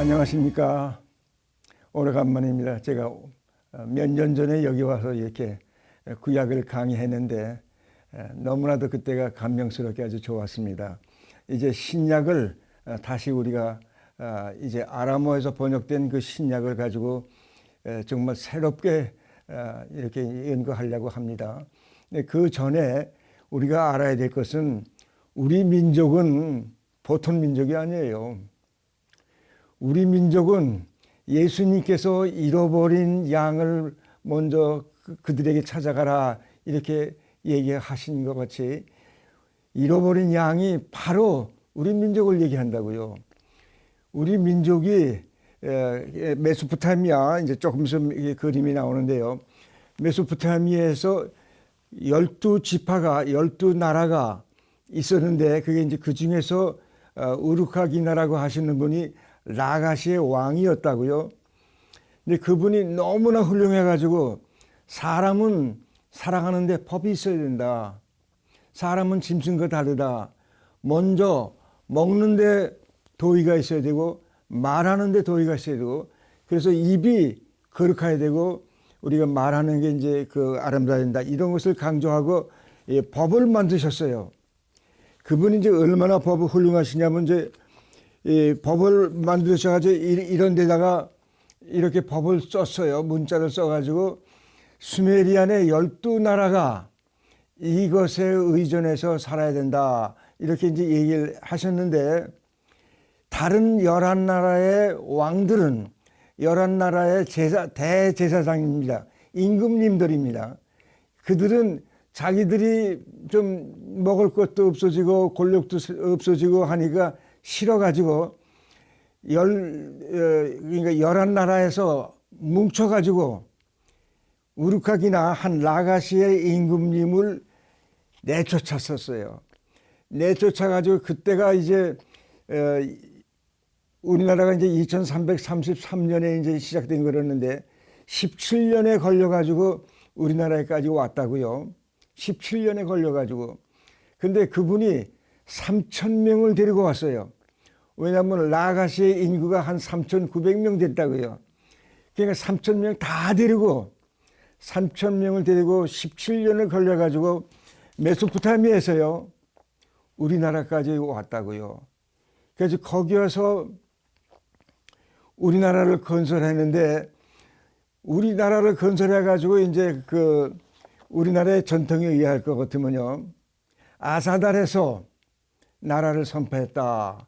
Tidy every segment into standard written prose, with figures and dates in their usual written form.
안녕하십니까. 오래간만입니다. 제가 몇 년 전에 여기 와서 이렇게 구약을 강의했는데 너무나도 그때가 감명스럽게 아주 좋았습니다. 이제 신약을 다시 우리가 이제 아람어에서 번역된 그 신약을 가지고 정말 새롭게 이렇게 연구하려고 합니다. 그 전에 우리가 알아야 될 것은 우리 민족은 보통 민족이 아니에요. 우리 민족은 예수님께서 잃어버린 양을 먼저 그들에게 찾아가라 이렇게 얘기하신 것 같이 잃어버린 양이 바로 우리 민족을 얘기한다고요. 우리 민족이 메소포타미아, 이제 조금 있으면 그림이 나오는데요. 메소포타미아에서 12지파가 12나라가 있었는데 그게 이제 그 중에서 우르카기나라고 하시는 분이 라가시의 왕이었다고요. 근데 그분이 너무나 훌륭해가지고 사람은 살아가는데 법이 있어야 된다. 사람은 짐승과 다르다. 먼저 먹는데 도의가 있어야 되고 말하는데 도의가 있어야 되고 그래서 입이 거룩해야 되고 우리가 말하는 게 이제 그 아름다워야 된다. 이런 것을 강조하고 법을 만드셨어요. 그분이 이제 얼마나 법을 훌륭하시냐면 이제 이 법을 만드셔가지고 이런 데다가 이렇게 법을 썼어요. 문자를 써가지고 수메리안의 12나라가 이것에 의존해서 살아야 된다. 이렇게 이제 얘기를 하셨는데 다른 11나라의 왕들은 11나라의 대제사장입니다. 임금님들입니다. 그들은 자기들이 좀 먹을 것도 없어지고 권력도 없어지고 하니까 싫어가지고 그러니까 11나라에서 뭉쳐가지고 우르카기나 한 라가시의 임금님을 내쫓았었어요. 내쫓아가지고 그때가 이제 우리나라가 이제 2333년에 이제 시작된 거였는데 17년에 걸려가지고 우리나라에까지 왔다고요. 17년에 걸려가지고. 근데 그분이 3,000명을 데리고 왔어요. 왜냐하면 라가시의 인구가 한 3,900명 됐다고요. 그러니까 3,000명 다 데리고 3,000명을 데리고 17년을 걸려가지고 메소포타미아에서요 우리나라까지 왔다고요. 그래서 거기 와서 우리나라를 건설했는데 우리나라를 건설해가지고 이제 그 우리나라의 전통에 의할 것 같으면요 아사달에서 나라를 선포했다.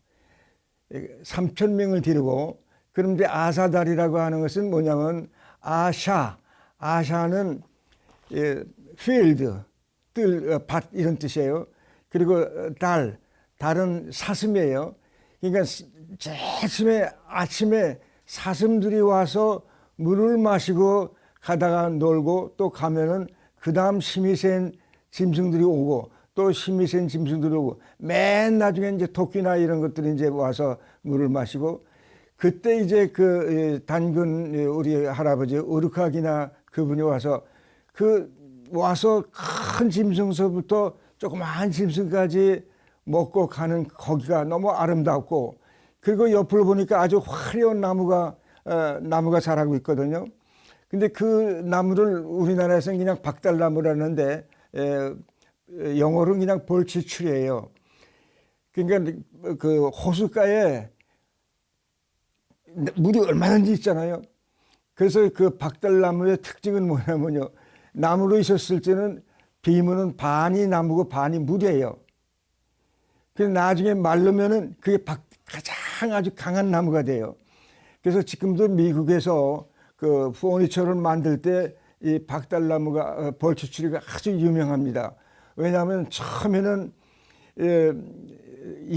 3,000명을 데리고 그럼 이제 아사달이라고 하는 것은 뭐냐면 아샤는 필드, 밭 이런 뜻이에요. 그리고 달은 사슴이에요. 그러니까 제일 아침에 사슴들이 와서 물을 마시고 가다가 놀고 또 가면은 그 다음 힘이 센 짐승들이 오고 또 힘이 센 짐승들이 오고 맨 나중에 이제 토끼나 이런 것들이 이제 와서 물을 마시고 그때 이제 그 단군 우리 할아버지 우르카기나 그분이 와서 와서 큰 짐승서부터 조그마한 짐승까지 먹고 가는 거기가 너무 아름답고 그리고 옆으로 보니까 아주 화려한 나무가 자라고 있거든요. 근데 그 나무를 우리나라에서는 그냥 박달나무라는데 영어로는 그냥 벌치출이에요. 그러니까 그 호숫가에 물이 얼마든지 있잖아요. 그래서 그 박달나무의 특징은 뭐냐면요. 나무로 있었을 때는 비무는 반이 나무고 반이 물이에요. 그래서 나중에 마르면은 그게 가장 아주 강한 나무가 돼요. 그래서 지금도 미국에서 그 퍼니처를 만들 때 이 박달나무가 벌초추리가 아주 유명합니다. 왜냐하면 처음에는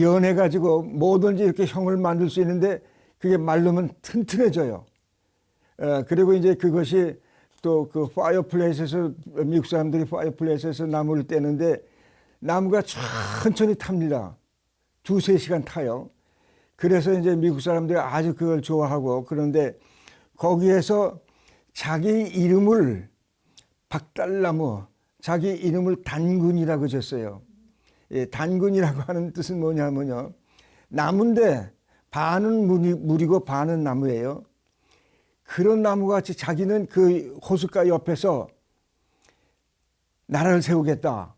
연해가지고 뭐든지 이렇게 형을 만들 수 있는데 그게 마르면 튼튼해져요. 그리고 이제 그것이 또 그 파이어플레이스에서 미국 사람들이 파이어플레이스에서 나무를 떼는데 나무가 천천히 탑니다. 2-3시간 타요. 그래서 이제 미국 사람들이 아주 그걸 좋아하고 그런데 거기에서 자기 이름을 박달나무 자기 이름을 단군이라고 졌어요. 단군이라고 하는 뜻은 뭐냐면요. 나무인데 반은 물이고 반은 나무예요. 그런 나무같이 자기는 그 호숫가 옆에서 나라를 세우겠다.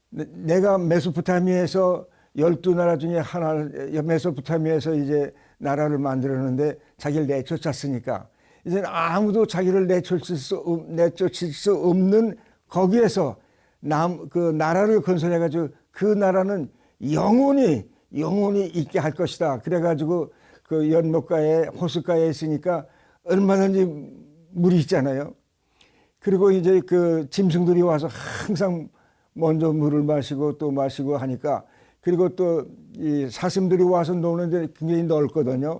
내가 메소포타미아에서 12나라 중에 하나, 메소포타미아에서 이제 나라를 만들었는데 자기를 내쫓았으니까 이제는 아무도 자기를 내쫓을 수 없는 거기에서 그 나라를 건설해가지고 그 나라는 영원히 있게 할 것이다. 그래가지고 그 연못가에 호숫가에 있으니까 얼마든지 물이 있잖아요. 그리고 이제 그 짐승들이 와서 항상 먼저 물을 마시고 또 마시고 하니까, 그리고 또 이 사슴들이 와서 노는데 굉장히 넓거든요.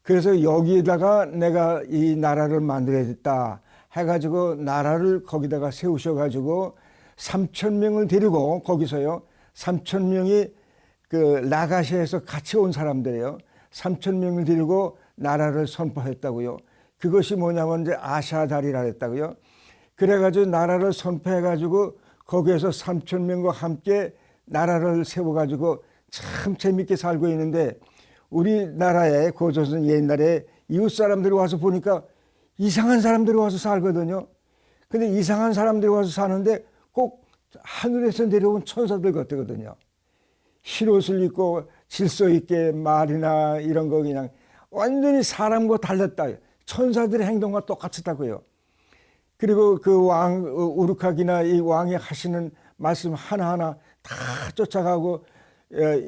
그래서 여기에다가 내가 이 나라를 만들어야겠다 해가지고 나라를 거기다가 세우셔가지고 3,000명을 데리고 거기서요. 3,000명이 그 라가시아에서 같이 온 사람들이에요. 3,000명을 데리고 나라를 선포했다고요. 그것이 뭐냐면 이제 아샤달이라 했다고요. 그래가지고 나라를 선포해가지고 거기에서 3,000명과 함께 나라를 세워가지고 참 재밌게 살고 있는데, 우리나라에 고조선 옛날에 이웃 사람들이 와서 보니까 이상한 사람들이 와서 살거든요. 근데 이상한 사람들이 와서 사는데 꼭 하늘에서 내려온 천사들 같거든요. 흰옷을 입고 질서 있게 말이나 이런 거 그냥 완전히 사람과 달랐다. 천사들의 행동과 똑같았다고요. 그리고 그 왕 우르카기나 이 왕이 하시는 말씀 하나하나 다 쫓아가고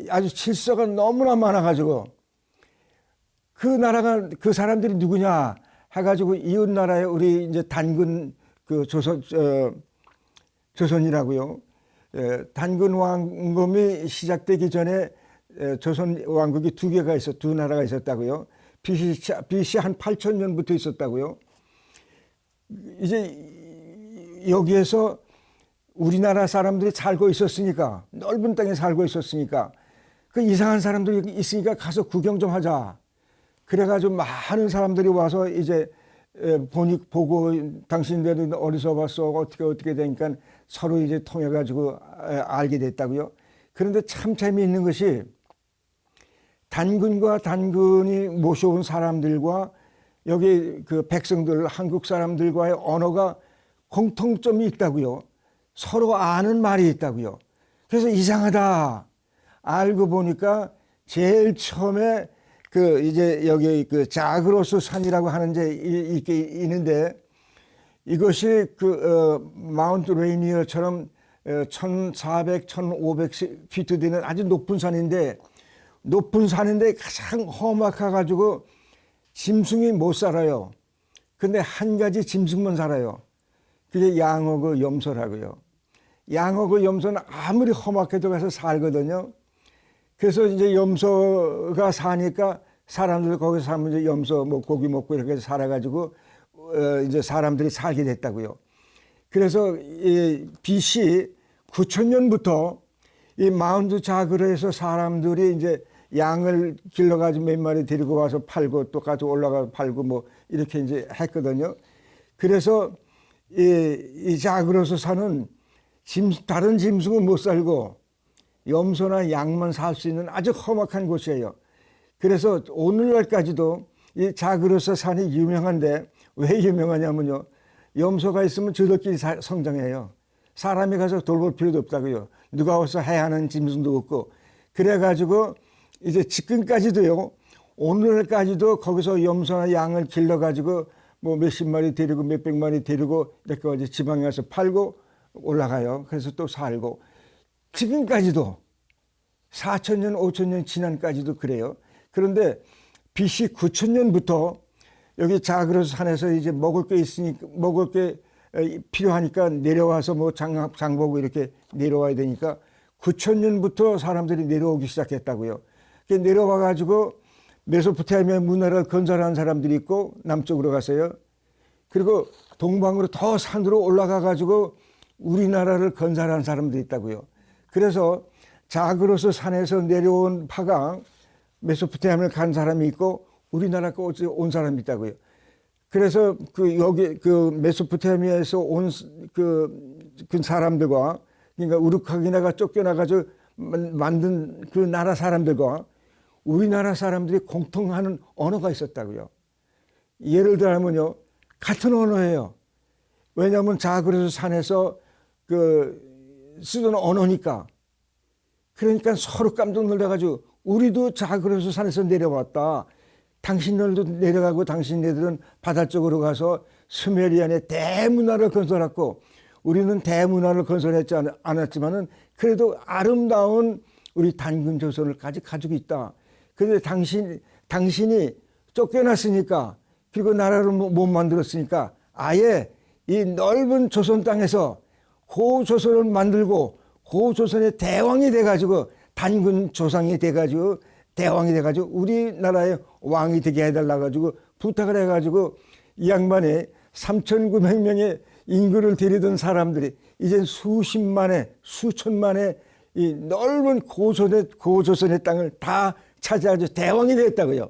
아주 질서가 너무나 많아가지고, 그 나라가 그 사람들이 누구냐 해가지고 이웃 나라에 우리 이제 단군 그 조선이라고요. 단군 왕금이 시작되기 전에 조선 왕국이 두 나라가 있었다고요. BC 한 8,000년부터 있었다고요. 이제 여기에서 우리나라 사람들이 살고 있었으니까, 넓은 땅에 살고 있었으니까 그 이상한 사람들이 있으니까 가서 구경 좀 하자. 그래가지고 많은 사람들이 와서 이제 보고 당신들은 어디서 봤어? 어떻게 되니까 서로 이제 통해가지고 알게 됐다고요. 그런데 참 재미있는 것이 단군과 단군이 모셔온 사람들과 여기 그 백성들, 한국 사람들과의 언어가 공통점이 있다고요. 서로 아는 말이 있다고요. 그래서 이상하다. 알고 보니까 제일 처음에 그 이제 여기 그 자그로스 산이라고 하는 데 이렇게 있는데, 이것이 그 마운트 레이니어처럼 1,400, 1,500피트 되는 아주 높은 산인데 가장 험악해가지고 짐승이 못 살아요. 근데 한 가지 짐승만 살아요. 그게 양어그 염소라고요. 양어그 염소는 아무리 험악해도 가서 살거든요. 그래서 이제 염소가 사니까 사람들 거기서 살면 이제 염소 뭐 고기 먹고 이렇게 살아가지고 이제 사람들이 살게 됐다고요. 그래서 이 BC 9,000년부터 이 마운트 자그로에서 사람들이 이제 양을 길러가지고 몇 마리 데리고 와서 팔고 또 가지고 올라가서 팔고 뭐 이렇게 이제 했거든요. 그래서 이 자그로서 사는 다른 짐승은 못 살고 염소나 양만 살 수 있는 아주 험악한 곳이에요. 그래서 오늘날까지도 이 자그로서 산이 유명한데, 왜 유명하냐면요, 염소가 있으면 저들끼리 성장해요. 사람이 가서 돌볼 필요도 없다고요. 누가 와서 해하는 짐승도 없고. 그래가지고 이제 지금까지도요, 오늘까지도 거기서 염소나 양을 길러가지고 뭐 몇십 마리 데리고 몇백 마리 데리고 이렇게 어디 지방에 가서 팔고 올라가요. 그래서 또 살고. 지금까지도 4,000년, 5,000년 지난까지도 그래요. 그런데 BC 9,000년부터 여기 자그로스 산에서 이제 먹을 게 필요하니까 내려와서 뭐 장보고 이렇게 내려와야 되니까 9,000년부터 사람들이 내려오기 시작했다고요. 내려와 가지고 메소포타미아 문화를 건설한 사람들이 있고 남쪽으로 갔어요. 그리고 동방으로 더 산으로 올라가 가지고 우리나라를 건설한 사람들이 있다고요. 그래서 자그로스 산에서 내려온 파가 메소포타미아를 간 사람이 있고 우리나라까지 온 사람이 있다고요. 그래서 그 여기 그 메소포타미아에서 온 그 사람들과, 그러니까 우르카기나가 쫓겨나가지고 만든 그 나라 사람들과 우리나라 사람들이 공통하는 언어가 있었다고요. 예를 들면요, 같은 언어예요. 왜냐하면 자그레스 산에서 쓰던 언어니까. 그러니까 서로 깜짝 놀라가지고 우리도 자그레스 산에서 내려왔다. 당신들도 내려가고 당신네들은 바다 쪽으로 가서 스메리안의 대문화를 건설했고 우리는 대문화를 건설했지 않았지만은 그래도 아름다운 우리 단군 조선을까지 가지고 있다. 그런데 당신이 쫓겨났으니까 그리고 나라를 못 만들었으니까 아예 이 넓은 조선 땅에서 고조선을 만들고 고조선의 대왕이 돼가지고 단군 조상이 돼가지고 대왕이 돼가지고 우리나라의 왕이 되게 해달라 가지고 부탁을 해가지고 이 양반이 3,900명의 인구를 데리던 사람들이 이제 수십만의 수천만의 이 넓은 고조선의 땅을 다 차지하고 대왕이 됐다고요.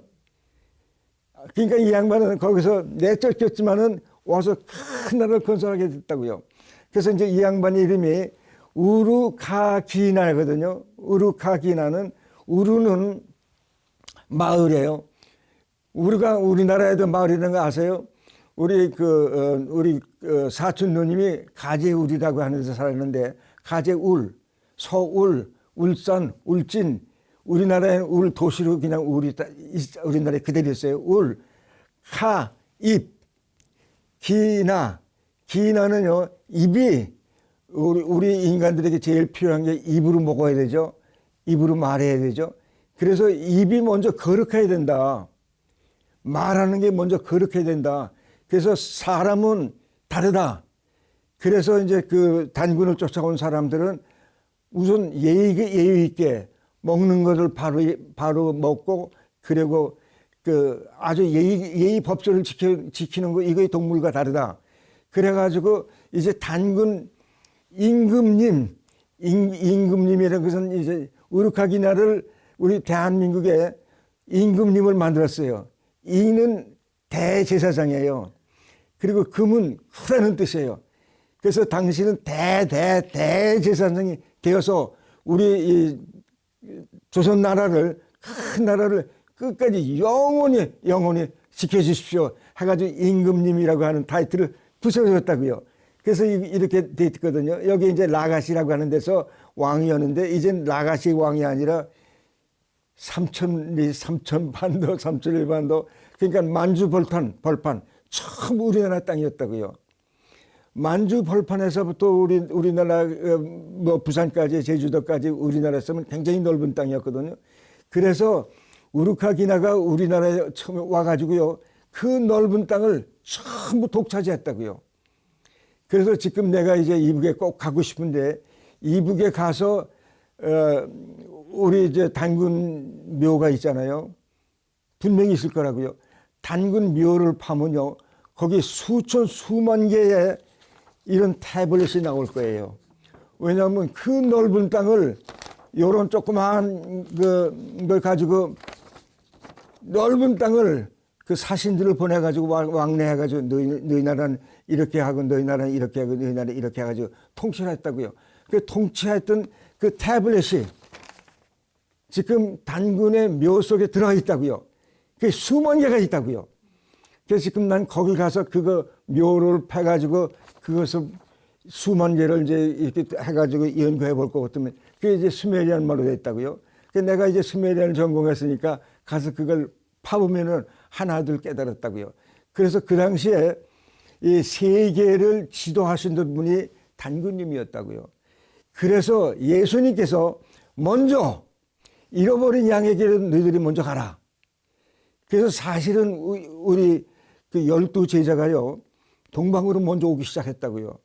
그러니까 이 양반은 거기서 내쫓겼지만은 와서 큰 나라를 건설하게 됐다고요. 그래서 이제 이 양반의 이름이 우루카기나거든요. 우루카기나는 우루는 마을이에요. 우리가 우리나라에도 마을이라는 거 아세요? 우리 사촌 누님이 가재울이라고 하는 데서 살았는데 가재울, 서울, 울산, 울진 우리나라에는 울 도시로 그냥 우리나라에 그대로 있어요. 울, 카, 입, 기나는요 입이 우리 인간들에게 제일 필요한 게 입으로 먹어야 되죠. 입으로 말해야 되죠. 그래서 입이 먼저 거룩해야 된다. 말하는 게 먼저 거룩해야 된다. 그래서 사람은 다르다. 그래서 이제 그 단군을 쫓아온 사람들은 우선 예의 있게 먹는 것을 바로 먹고 그리고 아주 예의 법조를 지키는 거 이거의 동물과 다르다. 그래가지고 이제 단군 임금님이라는 것은 이제 우루카기나를 우리 대한민국에 임금님을 만들었어요. 이는 대제사장이에요. 그리고 금은 크다는 뜻이에요. 그래서 당신은 대제사장이 되어서 우리 이 조선 나라를 큰 나라를 끝까지 영원히 지켜주십시오. 해가지고 임금님이라고 하는 타이틀을 붙여줬다고요. 그래서 이렇게 돼 있거든요. 여기 이제 라가시라고 하는 데서 왕이었는데 이젠 라가시 왕이 아니라 삼천반도, 삼천일반도 그러니까 만주 벌판 처음 우리나라 땅이었다고요. 만주 벌판에서부터 우리나라 뭐 부산까지 제주도까지 우리나라에서는 굉장히 넓은 땅이었거든요. 그래서 우루카기나가 우리나라에 처음에 와가지고요 그 넓은 땅을 전부 독차지했다고요. 그래서 지금 내가 이제 이북에 꼭 가고 싶은데 이북에 가서 우리 이제 단군 묘가 있잖아요. 분명히 있을 거라고요. 단군 묘를 파면요 거기 수만 개의 이런 태블릿이 나올 거예요. 왜냐하면 그 넓은 땅을 요런 조그마한 걸 가지고 넓은 땅을 그 사신들을 보내가지고 왕래해가지고 너희 나라는 이렇게 하고 너희 나라는 이렇게 하고 너희 나라는 이렇게 해가지고 통치를 했다고요. 그 통치했던 그 태블릿이 지금 단군의 묘 속에 들어가 있다고요. 그게 수만 개가 있다고요. 그래서 지금 난 거기 가서 그거 묘를 패가지고 그것을 수만 개를 이제 이렇게 해가지고 연구해 볼 것 같으면 그게 이제 수메리안 말로 됐다고요. 그래서 내가 이제 수메리안을 전공했으니까 가서 그걸 파보면은 하나둘 깨달았다고요. 그래서 그 당시에 이 세계를 지도하신 분이 단군님이었다고요. 그래서 예수님께서 먼저 잃어버린 양에게 너희들이 먼저 가라. 그래서 사실은 우리 그 12제자가요 동방으로 먼저 오기 시작했다고요.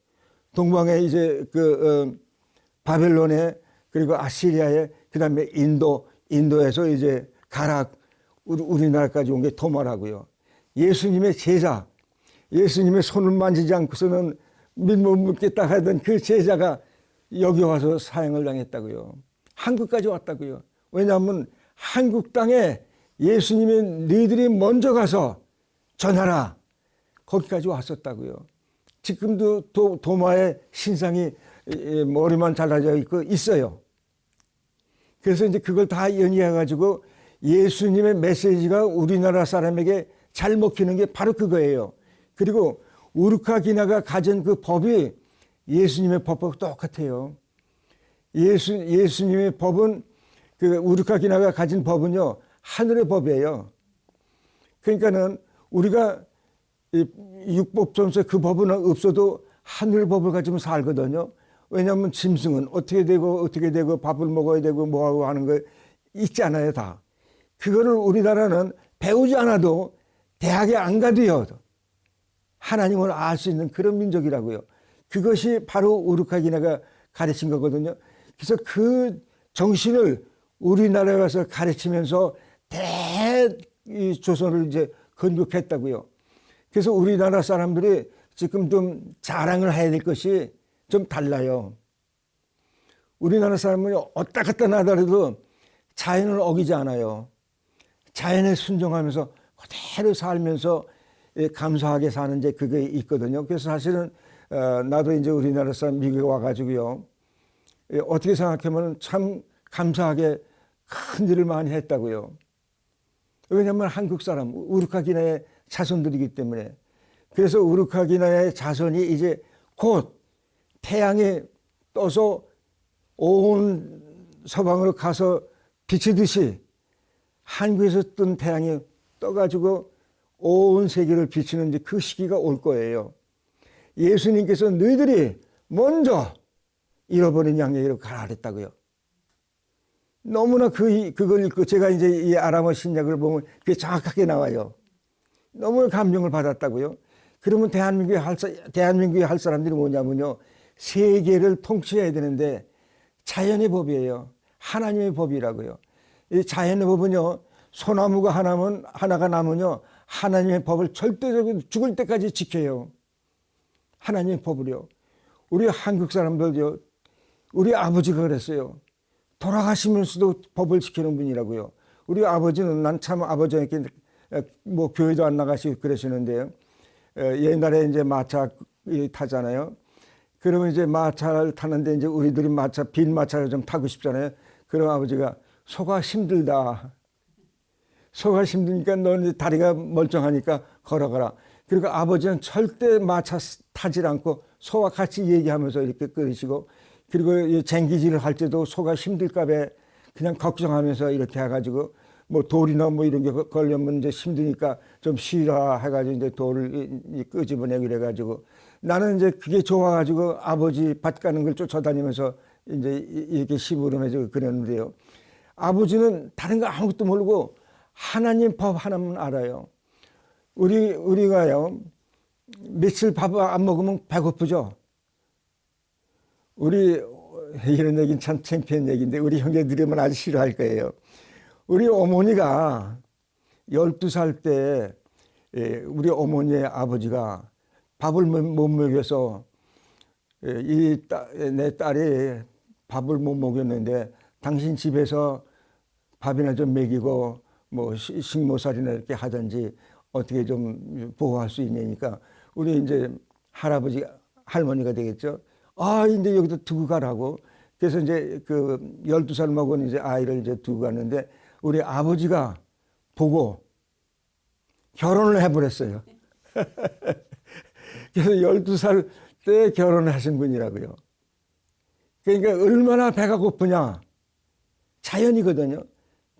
동방에 이제 바벨론에 그리고 아시리아에 그다음에 인도에서 이제 가락 우리나라까지 온 게 토마라고요. 예수님의 제자, 예수님의 손을 만지지 않고서는 못 믿겠다 하던 그 제자가 여기 와서 사형을 당했다고요. 한국까지 왔다고요. 왜냐하면 한국 땅에 예수님의 너희들이 먼저 가서 전하라. 거기까지 왔었다고요. 지금도 도마의 신상이 머리만 잘라져 있고 있어요. 그래서 이제 그걸 다 연이해가지고 예수님의 메시지가 우리나라 사람에게 잘 먹히는 게 바로 그거예요. 그리고 우르카기나가 가진 그 법이 예수님의 법과 똑같아요. 예수님의 법은 그 우르카기나가 가진 법은요 하늘의 법이에요. 그러니까는 우리가 육법전서 그 법은 없어도 하늘 법을 가지고 살거든요. 왜냐하면 짐승은 어떻게 되고 밥을 먹어야 되고 뭐하고 하는 거 있잖아요 다. 그거를 우리나라는 배우지 않아도 대학에 안 가도요 하나님을 알 수 있는 그런 민족이라고요. 그것이 바로 우르카기나가 가르친 거거든요. 그래서 그 정신을 우리나라에 와서 가르치면서 조선을 이제 건국했다고요. 그래서 우리나라 사람들이 지금 좀 자랑을 해야 될 것이 좀 달라요. 우리나라 사람은 왔다 갔다 나더라도 자연을 어기지 않아요. 자연에 순종하면서 그대로 살면서 감사하게 사는 이제 그게 있거든요. 그래서 사실은 나도 이제 우리나라 사람 미국에 와가지고요. 어떻게 생각하면 참 감사하게 큰 일을 많이 했다고요. 왜냐하면 한국 사람 우르카기나의 자손들이기 때문에. 그래서 우르카기나의 자손이 이제 곧 태양이 떠서 온 서방으로 가서 비치듯이 한국에서 뜬 태양이 떠가지고 온 세계를 비치는 이제 그 시기가 올 거예요. 예수님께서 너희들이 먼저 잃어버린 양에게로 가라 그랬다고요. 너무나 그걸 읽고 제가 이제 이 아람어 신약을 보면 그게 정확하게 나와요. 너무 감명을 받았다고요. 그러면 대한민국에 할 사람들이 뭐냐면요. 세계를 통치해야 되는데 자연의 법이에요. 하나님의 법이라고요. 이 자연의 법은요. 소나무가 하나가 남으면요. 하나님의 법을 절대적으로 죽을 때까지 지켜요. 하나님의 법을요. 우리 한국 사람들요. 우리 아버지가 그랬어요. 돌아가시면서도 법을 지키는 분이라고요. 우리 아버지는 난 참 아버지에게 뭐 교회도 안 나가시고 그러시는데요. 옛날에 이제 마차 타잖아요. 그러면 이제 마차를 타는데 이제 우리들이 빈 마차를 좀 타고 싶잖아요. 그럼 아버지가 소가 힘들다. 소가 힘드니까 넌 이제 다리가 멀쩡하니까 걸어가라. 그리고 아버지는 절대 마차 타질 않고 소와 같이 얘기하면서 이렇게 끓이시고 그리고 쟁기질을 할 때도 소가 힘들까 봐 그냥 걱정하면서 이렇게 해가지고 뭐 돌이나 뭐 이런 게 걸리면 이제 힘드니까 좀 쉬라 해가지고 이제 돌을 끄집어내고 그래가지고 나는 이제 그게 좋아가지고 아버지 밭 가는 걸 쫓아다니면서 이제 이렇게 시부름해서 그랬는데요. 아버지는 다른 거 아무것도 모르고 하나님 법 하나만 알아요. 우리가요 며칠 밥 안 먹으면 배고프죠. 이런 얘기는 참 창피한 얘기인데 우리 형제들이면 아주 싫어할 거예요. 우리 어머니가 12살 때 우리 어머니의 아버지가 밥을 못 먹여서 내 딸이 밥을 못 먹였는데 당신 집에서 밥이나 좀 먹이고 뭐 식모살이나 이렇게 하든지 어떻게 좀 보호할 수 있냐니까 우리 이제 할머니가 되겠죠. 아, 이제 여기다 두고 가라고. 그래서 이제 그 12살 먹은 이제 아이를 이제 두고 갔는데 우리 아버지가 보고 결혼을 해버렸어요. 그래서 12살 때 결혼을 하신 분이라고요. 그러니까 얼마나 배가 고프냐. 자연이거든요.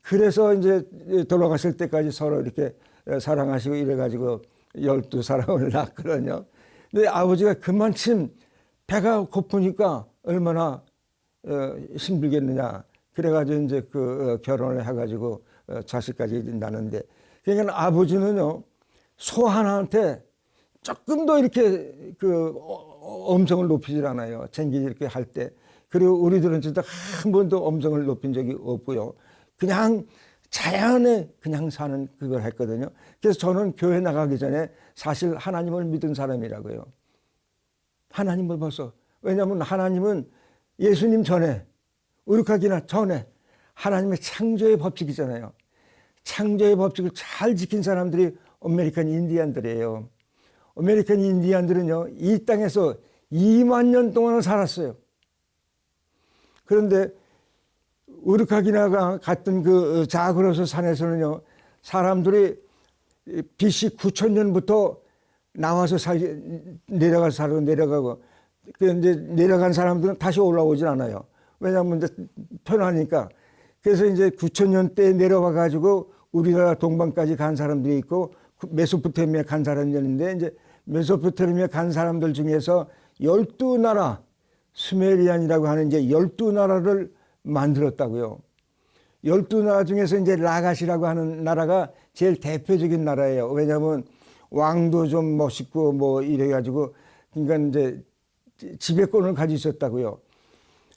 그래서 이제 돌아가실 때까지 서로 이렇게 사랑하시고 이래가지고 12사람을 낳거든요. 근데 아버지가 그만큼 배가 고프니까 얼마나 힘들겠느냐. 그래가지고 이제 결혼을 해가지고 자식까지 낳는데. 그러니까 아버지는요, 소 하나한테 조금 더 이렇게 음성을 높이질 않아요. 쟁기 이렇게 할 때. 그리고 우리들은 진짜 한 번도 음성을 높인 적이 없고요. 그냥 자연에 그냥 사는 그걸 했거든요. 그래서 저는 교회 나가기 전에 사실 하나님을 믿은 사람이라고요. 하나님을 벌써. 왜냐하면 하나님은 예수님 전에, 우르카기나 전에 하나님의 창조의 법칙이잖아요. 창조의 법칙을 잘 지킨 사람들이 아메리칸 인디안들이에요. 아메리칸 인디안들은요, 이 땅에서 2만 년 동안을 살았어요. 그런데 우르카기나가 갔던 그 자그로스 산에서는요, 사람들이 BC 9000년부터 나와서 내려가서 살고 내려가고, 그 이제 내려간 사람들은 다시 올라오질 않아요. 왜냐하면 이제 편하니까. 그래서 이제 9000년 때 내려와 가지고 우리나라 동방까지 간 사람들이 있고, 메소포타미아 간 사람들이 있는데, 이제 메소포타미아 간 사람들 중에서 12나라, 수메리안이라고 하는 이제 12나라를 만들었다고요. 12나라 중에서 이제 라가시라고 하는 나라가 제일 대표적인 나라예요. 왜냐하면 왕도 좀 멋있고 뭐 이래가지고, 그러니까 이제 지배권을 가지고 있었다고요.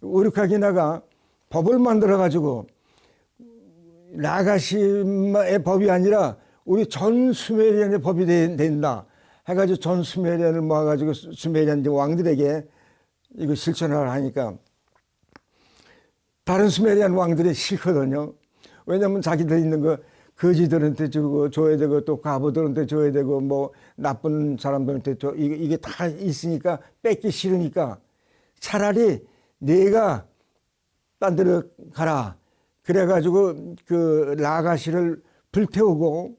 우르카기나가 법을 만들어가지고 라가시의 법이 아니라 우리 전 수메리안의 법이 된다 해가지고 전 수메리안을 모아가지고 수메리안 왕들에게 이거 실천을 하니까 다른 수메리안 왕들이 싫거든요. 왜냐하면 자기들 있는 거 거지들한테 주고 줘야 되고 또 과부들한테 줘야 되고 뭐 나쁜 사람들한테 줘, 이게 다 있으니까 뺏기 싫으니까 차라리 내가 딴 데로 가라. 그래가지고 그 라가시를 불태우고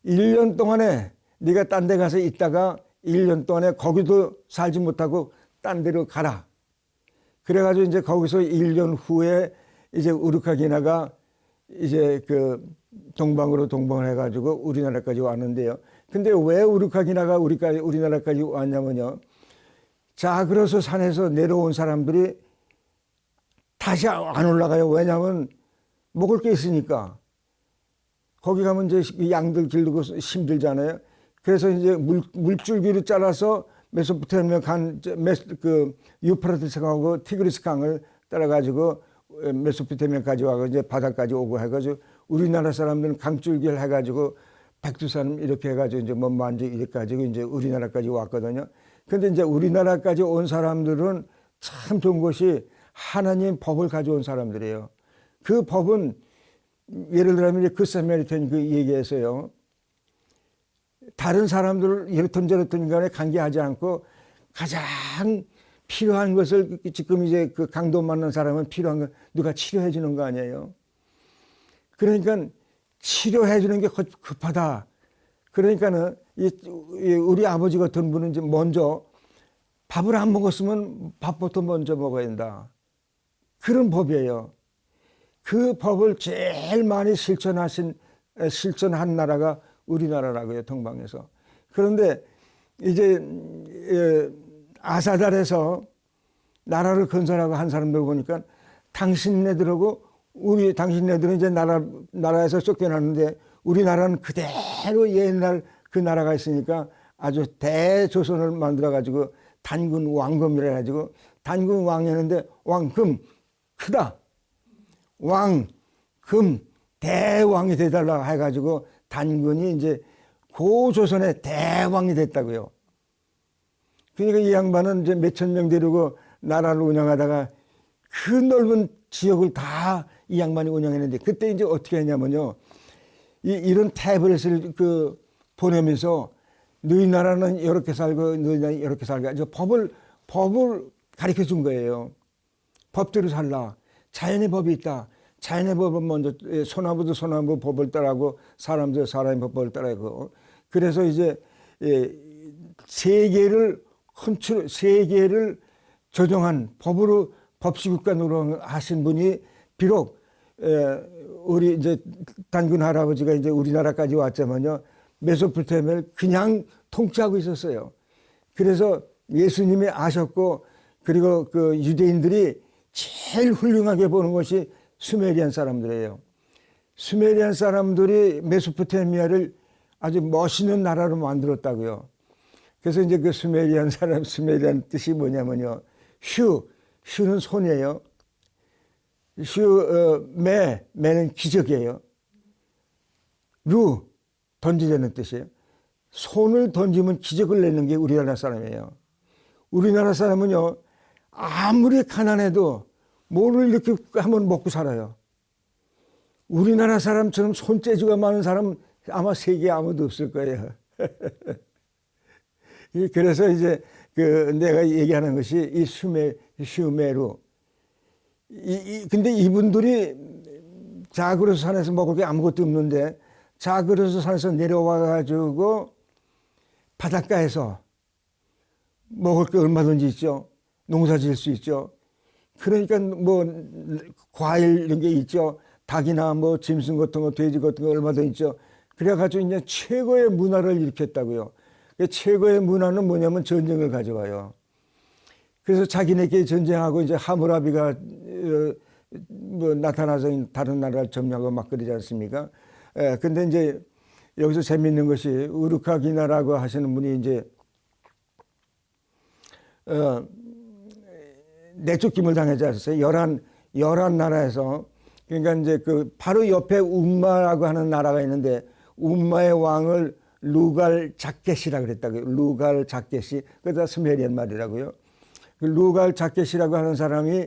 1년 동안에 네가 딴 데 가서 있다가 1년 동안에 거기도 살지 못하고 딴 데로 가라. 그래가지고 이제 거기서 1년 후에 이제 우르카기나가 이제 그 동방으로 동방을 해가지고 우리나라까지 왔는데요. 근데 왜 우르카기나가 우리나라까지 왔냐면요. 자그로스 산에서 내려온 사람들이 다시 안 올라가요. 왜냐하면 먹을 게 있으니까. 거기 가면 이제 양들 기르고 힘들잖아요. 그래서 이제 물줄기를 잘라서 메소포타미아 그 유프라테스 강하고 티그리스 강을 따라가지고 메소포타미아까지 와서 이제 바다까지 오고 해가지고 우리나라 사람들은 강줄기를 해가지고 백두산 이렇게 해가지고 이제 먼만지 이렇게 가지고 이제 우리나라까지 왔거든요. 근데 이제 우리나라까지 온 사람들은 참 좋은 것이 하나님 법을 가져온 사람들이에요. 그 법은 예를 들면 그 사마리탄 그 얘기에서요. 다른 사람들을 이렇든 저렇든 간에 관계하지 않고 가장 필요한 것을 지금 이제 그 강도 맞는 사람은 필요한 거 누가 치료해 주는 거 아니에요. 그러니까 치료해 주는 게 급하다. 그러니까는 우리 아버지 같은 분은 이제 먼저 밥을 안 먹었으면 밥부터 먼저 먹어야 된다. 그런 법이에요. 그 법을 제일 많이 실천한 나라가 우리나라라고요, 동방에서. 그런데 이제 아사달에서 나라를 건설하고 한 사람들 보니까 당신네들하고 당신네들은 이제 나라에서 쫓겨났는데 우리나라는 그대로 옛날 그 나라가 있으니까 아주 대조선을 만들어가지고 단군 왕금이라 해가지고 단군 왕이었는데 왕금 크다. 왕금 대왕이 되달라 해가지고 단군이 이제 고조선의 대왕이 됐다고요. 그러니까 이 양반은 이제 몇천 명 데리고 나라를 운영하다가 그 넓은 지역을 다 이 양반이 운영했는데 그때 이제 어떻게 했냐면요. 이런 태블릿을 보내면서 너희 나라는 이렇게 살고 너희 나라는 이렇게 살고 이제 법을 가르쳐 준 거예요. 법대로 살라. 자연의 법이 있다. 자연의 법은 먼저 소나무도 소나무 법을 따라하고 사람도 사람의 법을 따라하고 그래서 이제 세계를 조정한 법으로 법시국간으로 하신 분이 비록 우리 이제 단군 할아버지가 이제 우리나라까지 왔자면요 메소포타미아를 그냥 통치하고 있었어요. 그래서 예수님이 아셨고 그리고 그 유대인들이 제일 훌륭하게 보는 것이 수메리안 사람들이에요. 수메리안 사람들이 메소포타미아를 아주 멋있는 나라로 만들었다고요. 그래서 이제 그 수메리안 뜻이 뭐냐면요. 슈는 손이에요. 매는 기적이에요. 던지자는 뜻이에요. 손을 던지면 기적을 내는 게 우리나라 사람이에요. 우리나라 사람은요, 아무리 가난해도 뭐를 이렇게 하면 먹고 살아요. 우리나라 사람처럼 손재주가 많은 사람 아마 세계에 아무도 없을 거예요. 그래서 이제 내가 얘기하는 것이 이 슈메루. 근데 이분들이 자그로스 산에서 먹을 게 아무것도 없는데 자그로스 산에서 내려와 가지고 바닷가에서 먹을 게 얼마든지 있죠. 농사 지을 수 있죠. 그러니까 뭐 과일 이런 게 있죠. 닭이나 뭐 짐승 같은 거, 돼지 같은 거 얼마든지 있죠. 그래가지고 이제 최고의 문화를 일으켰다고요. 최고의 문화는 뭐냐면 전쟁을 가져와요. 그래서 자기네끼리 전쟁하고 이제 하무라비가 뭐 나타나서 다른 나라를 점령하고 막 그러지 않습니까? 근데 이제 여기서 재밌는 것이 우르카기나라고 하시는 분이 이제 내쫓김을 당하지 않았어요. 11나라에서. 그러니까 이제 그 바로 옆에 움마라고 하는 나라가 있는데 움마의 왕을 루갈 자켓이라 그랬다고요. 루갈 자켓이. 그다 스메리안 말이라고요. 그 루갈 자켓이라고 하는 사람이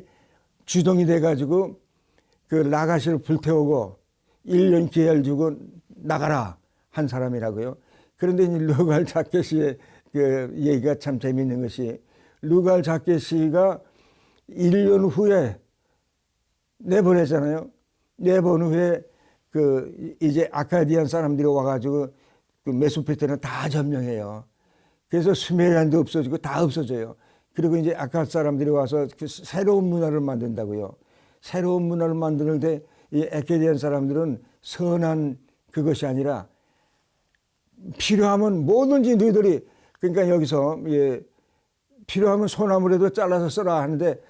주동이 돼가지고 그 라가시를 불태우고 1년 기회를 주고 나가라 한 사람이라고요. 그런데 이 루갈 자켓의 그 얘기가 참 재미있는 것이 루갈 자켓이가 1년 후에 내보내잖아요. 내보낸 후에 그 이제 아카디안 사람들이 와가지고 그 메소포타미아는 다 점령해요. 그래서 수메리안도 없어지고 다 없어져요. 그리고 이제 아카 사람들이 와서 그 새로운 문화를 만든다고요. 새로운 문화를 만드는데 이 아카디안 사람들은 선한 그것이 아니라 필요하면 뭐든지 너희들이 그러니까 여기서 필요하면 소나무라도 잘라서 써라 하는데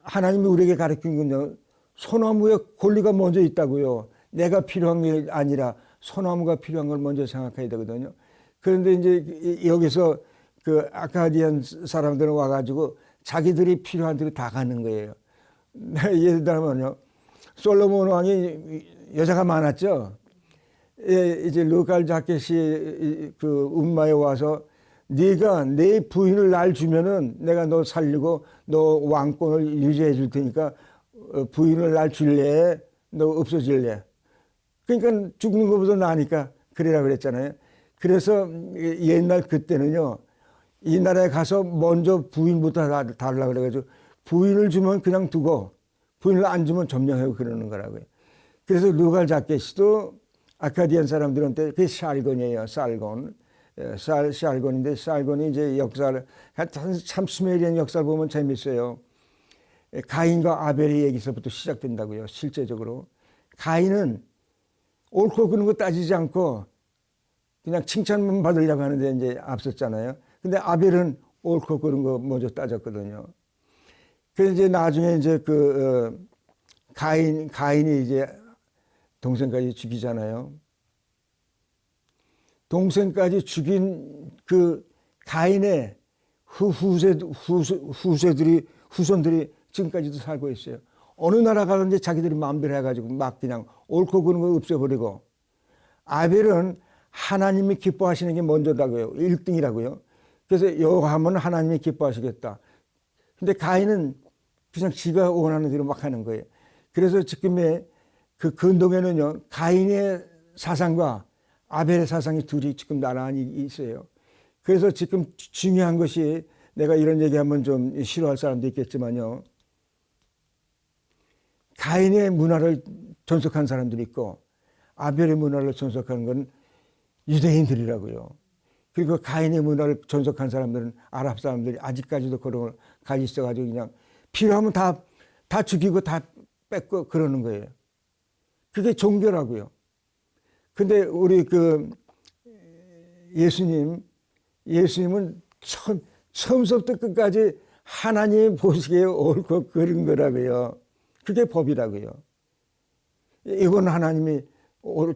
하나님이 우리에게 가르친 건요. 소나무에 권리가 먼저 있다고요. 내가 필요한 게 아니라 소나무가 필요한 걸 먼저 생각해야 되거든요. 그런데 이제 여기서 그 아카디안 사람들은 와가지고 자기들이 필요한 대로 다 가는 거예요. 예를 들면요. 솔로몬 왕이 여자가 많았죠. 이제 루갈 자켓이 그 움마에 와서 네가 내 부인을 날 주면은 내가 너 살리고 너 왕권을 유지해 줄 테니까 부인을 날 줄래? 너 없어질래? 그러니까 죽는 것보다 나으니까 그래라 그랬잖아요. 그래서 옛날 그때는요. 이 나라에 가서 먼저 부인부터 달라 그래가지고 부인을 주면 그냥 두고 부인을 안 주면 점령하고 그러는 거라고요. 그래서 루갈 자켓도 아카디안 사람들한테 그게 샬곤이에요. 샬곤. 샬곤인데 샬곤이 이제 역사를 참 수메리안 역사를 보면 재밌어요. 가인과 아벨의 얘기서부터 시작된다고요. 실제적으로 가인은 옳고 그른 거 따지지 않고 그냥 칭찬만 받으려고 하는데 이제 앞섰잖아요. 근데 아벨은 옳고 그른 거 먼저 따졌거든요. 그래서 이제 나중에 이제 가인이 이제 동생까지 죽이잖아요. 동생까지 죽인 그 가인의 후손들이 지금까지도 살고 있어요. 어느 나라 가든지 자기들이 마음대로 해가지고 막 그냥 옳고 그른 거 없애버리고 아벨은 하나님이 기뻐하시는 게 먼저다고요. 1등이라고요. 그래서 여호와 하면 하나님이 기뻐하시겠다. 근데 가인은 그냥 지가 원하는 대로 막 하는 거예요. 그래서 지금의 그 근동에는요. 가인의 사상과 아벨의 사상이 둘이 지금 나란히 있어요. 그래서 지금 중요한 것이 내가 이런 얘기하면 좀 싫어할 사람도 있겠지만요. 가인의 문화를 존속한 사람들이 있고 아벨의 문화를 존속하는 건 유대인들이라고요. 그리고 가인의 문화를 존속한 사람들은 아랍 사람들이 아직까지도 그런 걸 가지고 있어가지고 그냥 필요하면 다 죽이고 다 뺏고 그러는 거예요. 그게 종교라고요. 근데 우리 그 예수님은 처음부터 끝까지 하나님이 보시기에 옳고 그른 거라고요. 그게 법이라고요. 이건 하나님이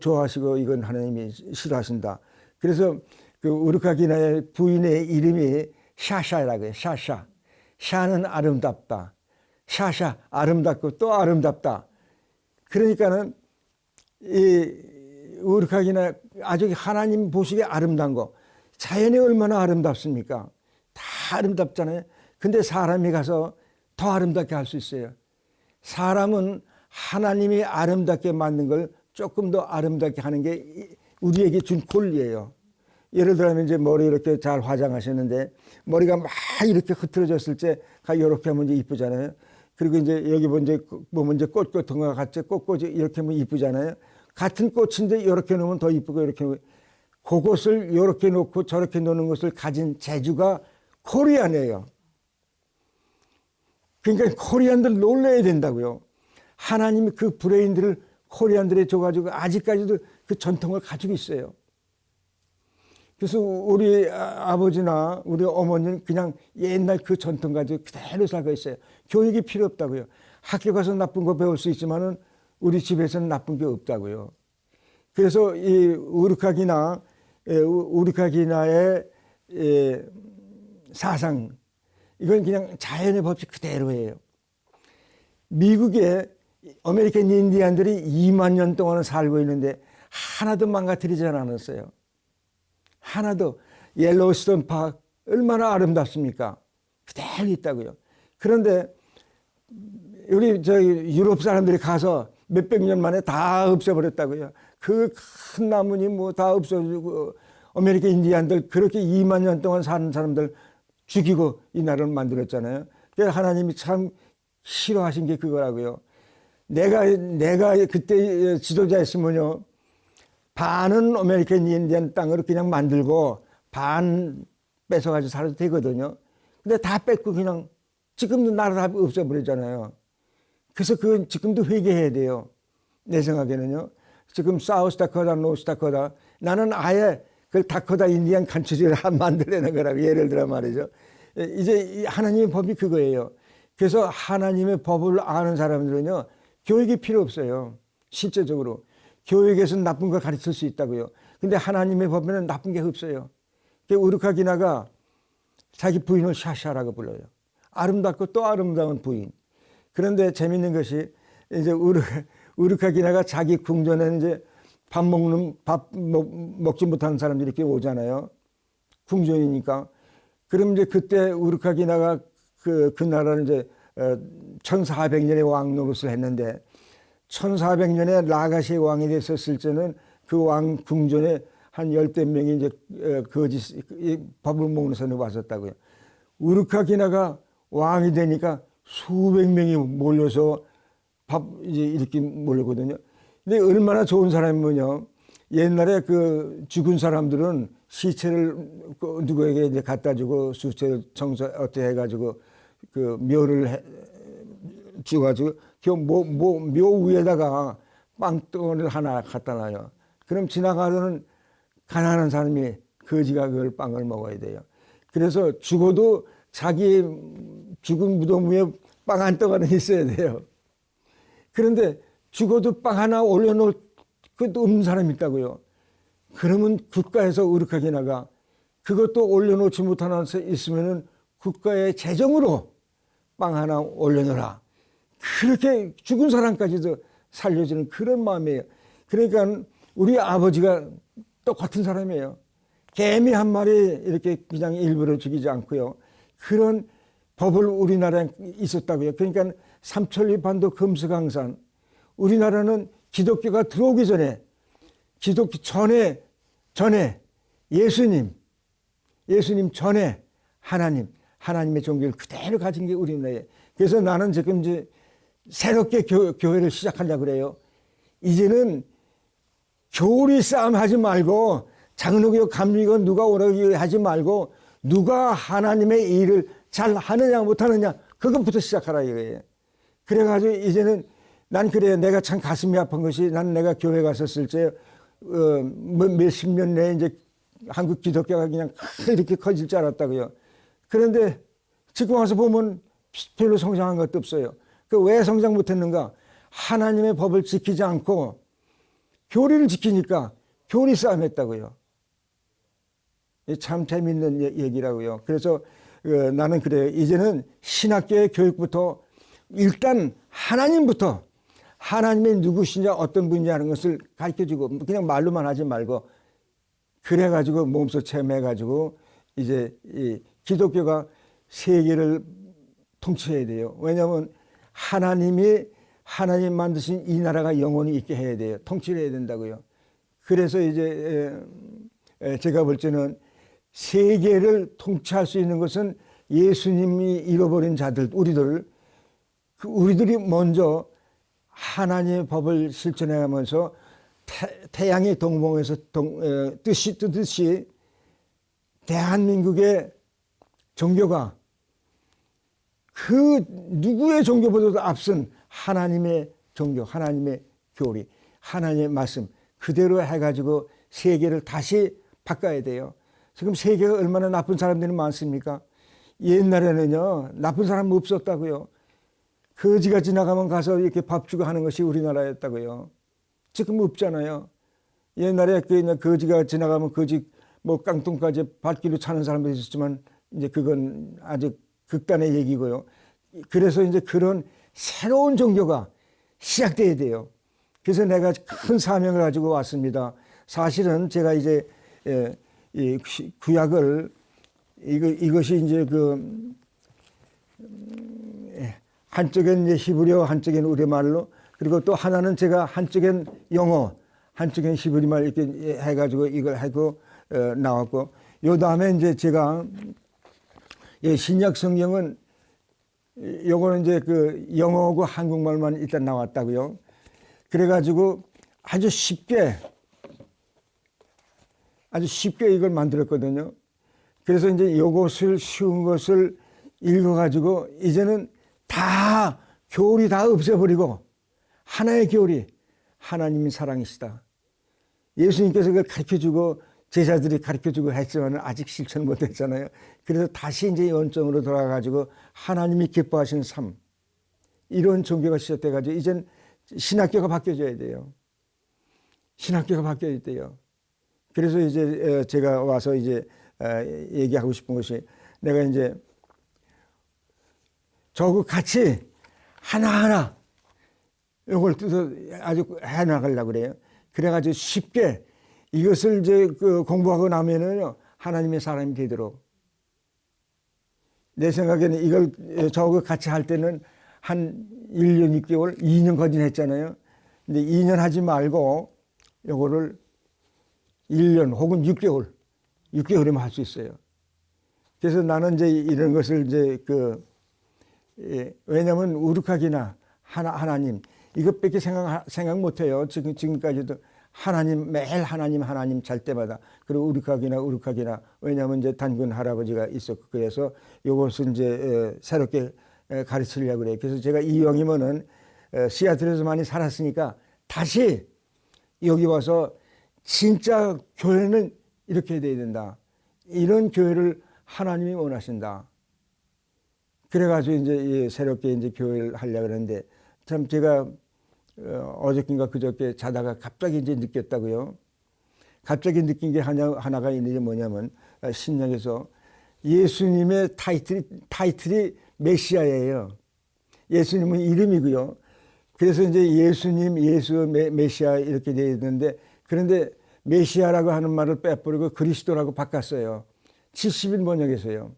좋아하시고 이건 하나님이 싫어하신다. 그래서 그 우르카기나의 부인의 이름이 샤샤라고요. 샤샤. 샤는 아름답다. 샤샤 아름답고 또 아름답다. 그러니까는 이 우르카기나 아주 하나님 보시기에 아름다운 거. 자연이 얼마나 아름답습니까? 다 아름답잖아요. 근데 사람이 가서 더 아름답게 할 수 있어요. 사람은 하나님이 아름답게 만든 걸 조금 더 아름답게 하는 게 우리에게 준 권리예요. 예를 들면 이제 머리 이렇게 잘 화장하셨는데 머리가 막 이렇게 흐트러졌을 때 이렇게 하면 이제 이쁘잖아요. 그리고 이제 여기 보면 이제 꽃 같은 거 같이 꽃꽂이 이렇게 하면 이쁘잖아요. 같은 꽃인데 이렇게 놓으면 더 이쁘고 이렇게 놓으면 그것을 이렇게 놓고 저렇게 놓는 것을 가진 재주가 코리안이에요. 그러니까 코리안들 놀라야 된다고요. 하나님이 그 브레인들을 코리안들에 줘가지고 아직까지도 그 전통을 가지고 있어요. 그래서 우리 아버지나 우리 어머니는 그냥 옛날 그 전통 가지고 그대로 살고 있어요. 교육이 필요 없다고요. 학교 가서 나쁜 거 배울 수 있지만은 우리 집에서는 나쁜 게 없다고요. 그래서 이 우르카기나의 사상, 이건 그냥 자연의 법칙 그대로예요. 미국에 아메리칸 인디안들이 2만 년 동안 살고 있는데 하나도 망가뜨리지 않았어요. 하나도. 옐로우스톤 파크 얼마나 아름답습니까? 그대로 있다고요. 그런데 우리 유럽 사람들이 가서 몇백 년 만에 다 없애버렸다고요. 그 큰 나무니 뭐 다 없어지고 아메리칸 인디안들 그렇게 2만 년 동안 사는 사람들 죽이고 이 나라를 만들었잖아요. 그래서 하나님이 참 싫어하신 게 그거라고요. 내가 그때 지도자였으면요, 반은 아메리칸 인디안 땅으로 그냥 만들고 반 뺏어가지고 살아도 되거든요. 근데 다 뺏고 그냥 지금도 나라 다 없애버리잖아요. 그래서 그건 지금도 회개해야 돼요. 내 생각에는요. 지금 사우스다코다, 노스다코다, 나는 아예 그 다코다 인디안 간추지를 만들려는 거라고, 예를 들어 말이죠. 이제 하나님의 법이 그거예요. 그래서 하나님의 법을 아는 사람들은요, 교육이 필요 없어요. 실제적으로. 교육에서는 나쁜 걸 가르칠 수 있다고요. 근데 하나님의 법에는 나쁜 게 없어요. 우르카기나가 자기 부인을 샤샤라고 불러요. 아름답고 또 아름다운 부인. 그런데 재밌는 것이 이제 우르카기나가 자기 궁전에 이제 밥 먹지 못하는 사람들이 이렇게 오잖아요. 궁전이니까. 그럼 이제 그때 우르카기나가 그 나라는 이제 1400년에 왕 노릇을 했는데 1400년에 라가시의 왕이 됐었을 때는 그 왕 궁전에 한 10대 명이 이제 밥을 먹는 사람이 왔었다고요. 우르카기나가 왕이 되니까 수백 명이 몰려서 밥 이제 이렇게 몰려거든요. 근데 얼마나 좋은 사람이면요. 옛날에 그 죽은 사람들은 시체를 누구에게 이제 갖다 주고 수체를 청소 어떻게 해가지고 그 묘를 지어가지고 묘 위에다가 빵덩어리를 하나 갖다 놔요. 그럼 지나가는 가난한 사람이 거지가 그걸 빵을 먹어야 돼요. 그래서 죽어도 자기 죽은 무덤 위에 빵 한 덩어리 있어야 돼요. 그런데 죽어도 빵 하나 올려놓을 것도 없는 사람이 있다고요. 그러면 국가에서 우르카기나가 그것도 올려놓지 못하는 사람이 있으면은 국가의 재정으로 빵 하나 올려놓으라. 그렇게 죽은 사람까지도 살려주는 그런 마음이에요. 그러니까 우리 아버지가 똑같은 사람이에요. 개미 한 마리 이렇게 그냥 일부러 죽이지 않고요. 그런 법을 우리나라에 있었다고요. 그러니까 삼천리 반도 금수강산. 우리나라는 기독교가 들어오기 전에, 기독교 전에 예수님 전에 하나님의 종교를 그대로 가진 게 우리나라예요. 그래서 나는 지금 이제 새롭게 교회를 시작하려고 그래요. 이제는 교리 싸움 하지 말고 장로교 감리교 누가 오라고 하지 말고 누가 하나님의 일을 잘 하느냐 못하느냐 그것부터 시작하라 이거예요. 그래가지고 이제는 난 그래요. 내가 참 가슴이 아픈 것이 난 내가 교회 갔었을 때 몇십 년 내에 이제 한국 기독교가 그냥 이렇게 커질 줄 알았다고요. 그런데 지금 와서 보면 별로 성장한 것도 없어요. 그 왜 성장 못했는가? 하나님의 법을 지키지 않고 교리를 지키니까 교리 싸움 했다고요. 참 재밌는 얘기라고요. 그래서 나는 그래요. 이제는 신학교의 교육부터 일단 하나님부터 하나님이 누구시냐 어떤 분이냐는 것을 가르쳐주고 그냥 말로만 하지 말고 그래가지고 몸소 체험해가지고 이제 이 기독교가 세계를 통치해야 돼요. 왜냐하면 하나님 만드신 이 나라가 영원히 있게 해야 돼요. 통치를 해야 된다고요. 그래서 이제 제가 볼 때는 세계를 통치할 수 있는 것은 예수님이 잃어버린 자들, 우리들 우리들이 먼저 하나님의 법을 실천해가면서 태양의 동봉에서 뜻이 뜨듯이 대한민국의 종교가 그 누구의 종교보다도 앞선 하나님의 종교, 하나님의 교리, 하나님의 말씀 그대로 해가지고 세계를 다시 바꿔야 돼요. 지금 세계가 얼마나 나쁜 사람들이 많습니까? 옛날에는요 나쁜 사람 없었다고요. 거지가 지나가면 가서 이렇게 밥 주고 하는 것이 우리나라였다고요. 지금 없잖아요. 옛날에 그냥 거지가 지나가면 거지 뭐 깡통까지 발길로 차는 사람도 있었지만 이제 그건 아주 극단의 얘기고요. 그래서 이제 그런 새로운 종교가 시작돼야 돼요. 그래서 내가 큰 사명을 가지고 왔습니다. 사실은 제가 이제 이 구약을 이것이 이제 그 한쪽엔 이제 히브리어, 한쪽엔 우리말로 그리고 또 하나는 제가 한쪽엔 영어, 한쪽엔 히브리말 이렇게 해가지고 이걸 하고 나왔고 요 다음에 이제 제가 신약 성경은 요거는 이제 그 영어하고 한국말만 일단 나왔다고요. 그래가지고 아주 쉽게 이걸 만들었거든요. 그래서 이제 요것을 쉬운 것을 읽어가지고 이제는 다 교리 다 없애버리고 하나의 교리, 하나님이 사랑이시다. 예수님께서 그걸 가르쳐주고 제자들이 가르쳐주고 했지만 아직 실천 못했잖아요. 그래서 다시 이제 원점으로 돌아가가지고 하나님이 기뻐하시는 삶 이런 종교가 시작돼가지고 이젠 신학교가 바뀌어져야 돼요. 신학교가 바뀌어야 돼요. 그래서 이제 제가 와서 이제 얘기하고 싶은 것이 내가 이제 저거 같이 하나하나 이걸 뜯어 아주 해나가려고 그래요. 그래가지고 쉽게 이것을 이제 그 공부하고 나면은요 하나님의 사람이 되도록 내 생각에는 이걸 저거 같이 할 때는 한 1년 6개월, 2년 거진했잖아요. 근데 2년 하지 말고 요거를 1년 혹은 6개월이면 할 수 있어요. 그래서 나는 이제 이런 것을 이제 왜냐면 우르카기나 하나님 이것밖에 생각 못 해요. 지금까지도 하나님 매일 하나님 잘 때마다 그리고 우르카기나 왜냐면 이제 단군 할아버지가 있었고 그래서 이것을 이제 새롭게 가르치려고 그래요. 그래서 제가 이왕이면은 시애틀에서 많이 살았으니까 다시 여기 와서 진짜 교회는 이렇게 돼야 된다. 이런 교회를 하나님이 원하신다. 그래가지고 이제 새롭게 이제 교회를 하려고 그러는데 참 제가 어저께인가 그저께 자다가 갑자기 이제 느꼈다고요. 갑자기 느낀 게 하나가 있는게 뭐냐면 신약에서 예수님의 타이틀이 메시아예요. 예수님은 이름이고요. 그래서 이제 예수님, 예수, 메시아 이렇게 되어 있는데 그런데 메시아라고 하는 말을 빼버리고 그리스도라고 바꿨어요. 70인 번역에서요.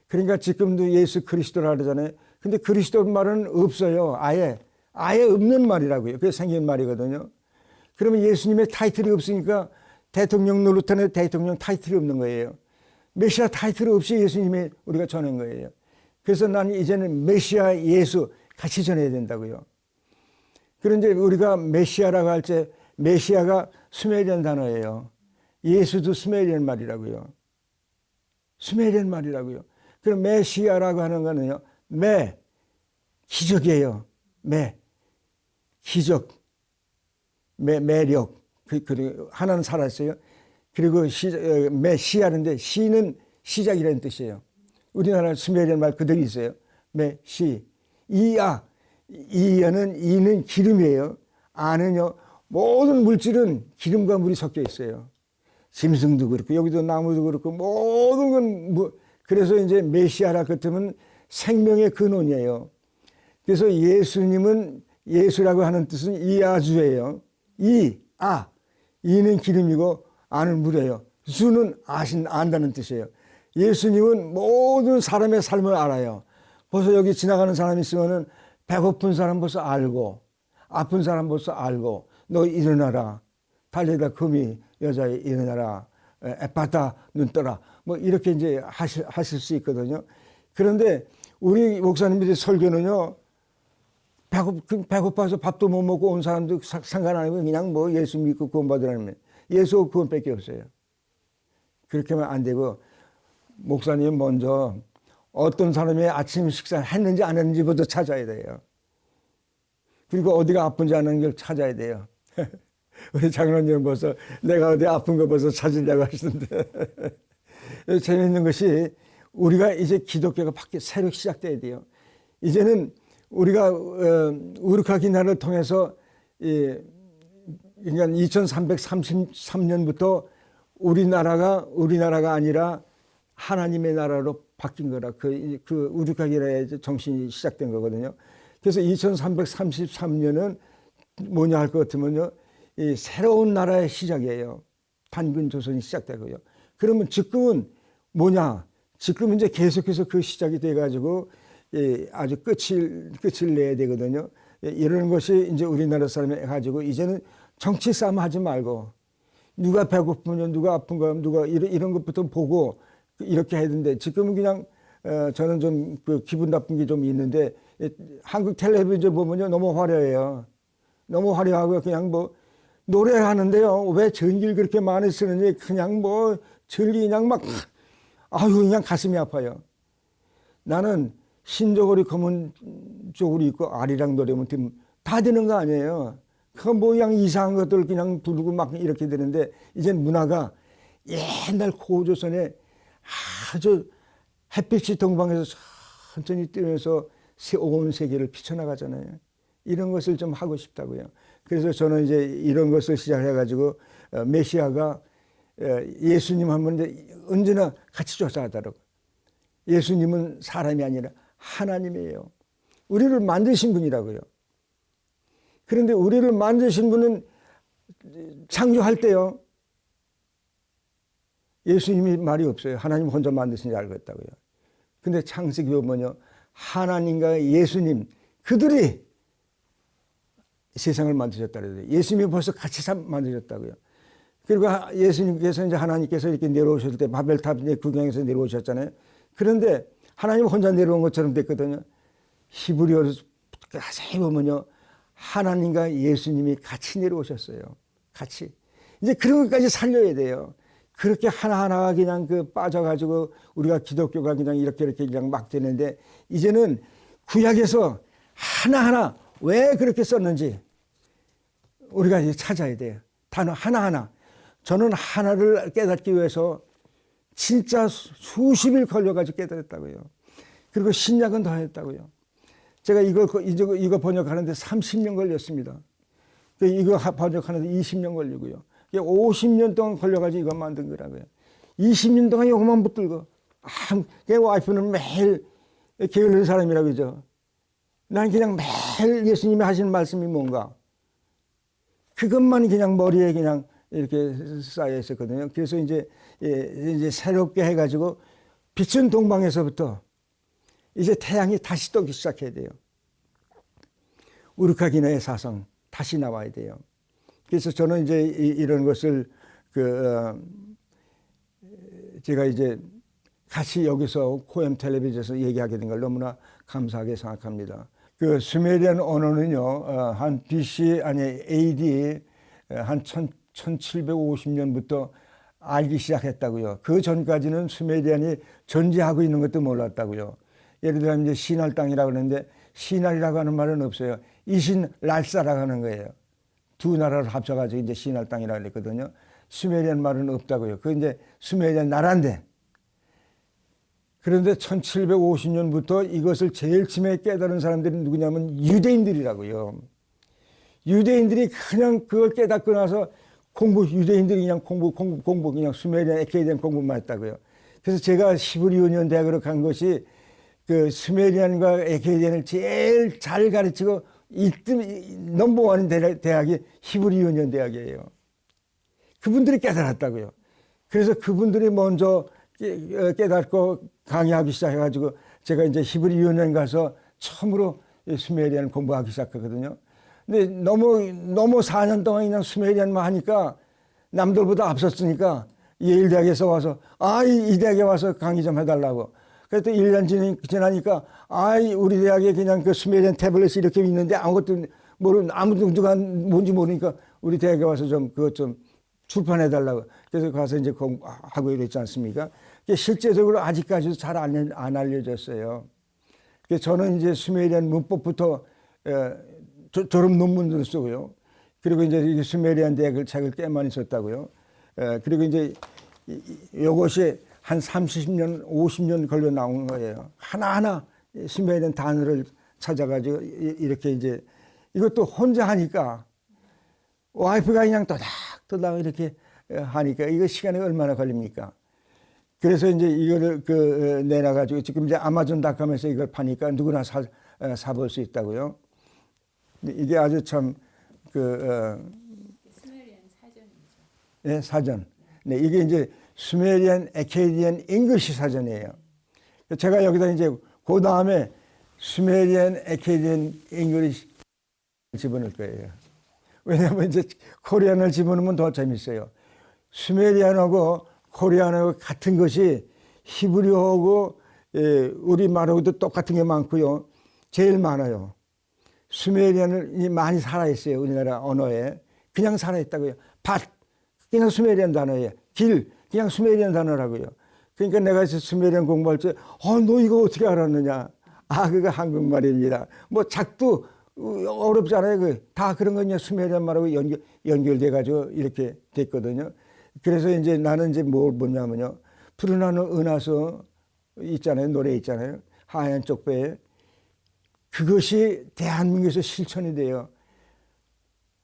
그러니까 지금도 예수 그리스도라 그러잖아요. 근데 그리스도 말은 없어요. 아예 없는 말이라고요. 그게 생긴 말이거든요. 그러면 예수님의 타이틀이 없으니까 대통령 노릇하는 대통령 타이틀이 없는 거예요. 메시아 타이틀 없이 예수님이 우리가 전한 거예요. 그래서 나는 이제는 메시아 예수 같이 전해야 된다고요. 그런데 우리가 메시아라고 할 때 메시아가 수메리안 단어예요. 예수도 수메리안 말이라고요. 수메리안 말이라고요. 그럼 메시아라고 하는 거는요. 기적이에요. 기적, 매력. 그리고 하나는 살았어요. 그리고 메시아인데 시는 시작이라는 뜻이에요. 우리나라 수메리안 말 그대로 있어요. 이는 기름이에요. 아는요. 모든 물질은 기름과 물이 섞여 있어요. 짐승도 그렇고 여기도 나무도 그렇고 모든 건 그래서 이제 메시아라 그러면 생명의 근원이에요. 그래서 예수님은 예수라고 하는 뜻은 이아주예요. 이는 기름이고 아는 물이에요. 주는 안다는 뜻이에요. 예수님은 모든 사람의 삶을 알아요. 벌써 여기 지나가는 사람이 있으면은 배고픈 사람 벌써 알고 아픈 사람 벌써 알고 너 일어나라. 달리다 금이 여자애 일어나라. 에파타 눈 떠라. 뭐 이렇게 이제 하실 수 있거든요. 그런데 우리 목사님들의 설교는요. 배고파서 밥도 못 먹고 온 사람도 상관 안 하고 그냥 뭐 예수 믿고 구원받으라는 예수 구원밖에 없어요. 그렇게 하면 안 되고 목사님 먼저 어떤 사람이 아침 식사 했는지 안 했는지부터 찾아야 돼요. 그리고 어디가 아픈지 아는 걸 찾아야 돼요. 우리 장로님 벌써 내가 어디 아픈 거 벌써 찾으려고 하시는데 재미있는 것이 우리가 이제 기독교가 새로 시작돼야 돼요. 이제는 우리가 우르카기나를 통해서 그러니까 2333년부터 우리나라가 아니라 하나님의 나라로 바뀐 거라 그 우르카기나의 정신이 시작된 거거든요. 그래서 2333년은 뭐냐 할 것 같으면요, 이 새로운 나라의 시작이에요. 단군 조선이 시작되고요. 그러면 지금은 뭐냐? 지금 이제 계속해서 그 시작이 돼가지고 아주 끝을 내야 되거든요. 이런 것이 이제 우리나라 사람이 가지고 이제는 정치 싸움 하지 말고 누가 배고프면 누가 아픈가 누가 이런 것부터 보고 이렇게 해야 되는데 지금은 그냥 저는 좀 그 기분 나쁜 게 좀 있는데 한국 텔레비전 보면요 너무 화려해요. 너무 화려하고 그냥 뭐 노래를 하는데요. 왜 전기를 그렇게 많이 쓰는지 그냥 뭐 전기 그냥 막 아유 그냥 가슴이 아파요. 나는 흰저고리 검은 저고리 입고 아리랑 노래면 다 되는 거 아니에요. 그 뭐 그냥 이상한 것들 그냥 부르고 막 이렇게 되는데 이젠 문화가 옛날 고조선에 아주 햇빛이 동방에서 천천히 뜨면서 온 세계를 비춰나가잖아요. 이런 것을 좀 하고 싶다고요. 그래서 저는 이제 이런 것을 시작해가지고 메시아가 예수님 하면 이제 언제나 같이 조사하더라고. 예수님은 사람이 아니라 하나님이에요. 우리를 만드신 분이라고요. 그런데 우리를 만드신 분은 창조할 때요. 예수님이 말이 없어요. 하나님 혼자 만드신 줄 알고 있다고요. 근데 창세기 보면요. 하나님과 예수님 그들이 세상을 만드셨다 그래요. 예수님이 벌써 같이 만드셨다고요. 그리고 예수님께서 이제 하나님께서 이렇게 내려오실 때 바벨탑 구경에서 내려오셨잖아요. 그런데 하나님 혼자 내려온 것처럼 됐거든요. 히브리어를 자세히 보면요. 하나님과 예수님이 같이 내려오셨어요. 같이. 이제 그런 것까지 살려야 돼요. 그렇게 하나하나가 그냥 빠져가지고 우리가 기독교가 그냥 이렇게 그냥 막 되는데 이제는 구약에서 하나하나 왜 그렇게 썼는지 우리가 이제 찾아야 돼요. 단어 하나하나. 저는 하나를 깨닫기 위해서 진짜 수십일 걸려가지고 깨달았다고요. 그리고 신약은 더 했다고요. 제가 이거 번역하는데 30년 걸렸습니다. 이거 번역하는데 20년 걸리고요. 50년 동안 걸려가지고 이거 만든 거라고요. 20년 동안 이거만 붙들고. 내 와이프는 매일 게을른 사람이라고 그러죠. 난 그냥 매일 예수님이 하시는 말씀이 뭔가. 그것만 그냥 머리에 그냥 이렇게 쌓여 있었거든요. 그래서 이제 새롭게 해가지고 빛은 동방에서부터 이제 태양이 다시 뜨기 시작해야 돼요. 우르카기나의 사성 다시 나와야 돼요. 그래서 저는 이제 이런 것을 제가 이제 같이 여기서 코엠 텔레비전에서 얘기하게 된 걸 너무나 감사하게 생각합니다. 그 수메리안 언어는요, 한 BC 아니 AD 한 1750년부터 알기 시작했다고요. 그 전까지는 수메리안이 존재하고 있는 것도 몰랐다고요. 예를 들면 이제 시날 땅이라고 하는데 시날이라고 하는 말은 없어요. 이신 랄사라고 하는 거예요. 두 나라를 합쳐가지고 이제 시날 땅이라고 그랬거든요. 수메리안 말은 없다고요. 그 이제 수메리안 나라인데. 그런데 1750년부터 이것을 제일 처음에 깨달은 사람들이 누구냐면 유대인들이라고요. 유대인들이 그냥 그걸 깨닫고 나서 유대인들이 그냥 공부 그냥 수메리안 에케이덴 공부만 했다고요. 그래서 제가 히브리유니온 대학으로 간 것이 그 수메리안과 에케이덴을 제일 잘 가르치고 1등 넘버원 대학이 히브리유니온 대학이에요. 그분들이 깨달았다고요. 그래서 그분들이 먼저 깨닫고 강의하기 시작해가지고 제가 이제 히브리유니온 가서 처음으로 수메리안 공부하기 시작했거든요. 근데 너무 4년 동안 그냥 수메리안만 하니까 남들보다 앞섰으니까 예일 대학에서 와서 이 대학에 와서 강의 좀 해달라고. 그래서 또 1년 지나니까 우리 대학에 그냥 그 수메리안 태블릿이 이렇게 있는데 아무것도 모르는 아무도 누가 뭔지 모르니까 우리 대학에 와서 좀 그것 좀 출판해 달라고. 그래서 가서 이제 공부하고 이랬지 않습니까? 실제적으로 아직까지도 잘 안 알려졌어요. 그래서 저는 이제 수메리안 문법부터 졸업 논문을 쓰고요. 그리고 이제 수메리안 대학을 책을 꽤 많이 썼다고요. 그리고 이제 이것이 한 30년, 50년 걸려 나온 거예요. 하나하나 수메리안 단어를 찾아가지고 이렇게 이제 이것도 혼자 하니까 와이프가 그냥 또닥또닥 이렇게 하니까 이거 시간이 얼마나 걸립니까? 그래서 이제 이거를 내놔가지고 지금 이제 아마존닷컴에서 이걸 파니까 누구나 사볼 수 있다고요. 이게 아주 참 수메리안 사전이죠. 네, 사전. 네, 이게 이제 수메리안 에케디언 잉글리시 사전이에요. 제가 여기다 이제 그 다음에 수메리안 에케디언 잉글리시 집어넣을 거예요. 왜냐하면 이제 코리안을 집어넣으면 더 재밌어요. 수메리안하고 코리안하고 같은 것이 히브리어하고 우리말하고도 똑같은 게 많고요. 제일 많아요. 수메리안이 많이 살아있어요. 우리나라 언어에. 그냥 살아있다고요. 밭, 그냥 수메리안 단어예요. 길, 그냥 수메리안 단어라고요. 그러니까 내가 수메리안 공부할 때, 너 이거 어떻게 알았느냐? 그거 한국말입니다. 뭐 작도 어렵잖아요. 다 그런 거 그냥 수메리안 말하고 연결돼가지고 이렇게 됐거든요. 그래서 이제 나는 이제 뭘 보냐면요. 푸른 하늘 은하수 있잖아요. 노래 있잖아요. 하얀 쪽배에. 그것이 대한민국에서 실천이 돼요.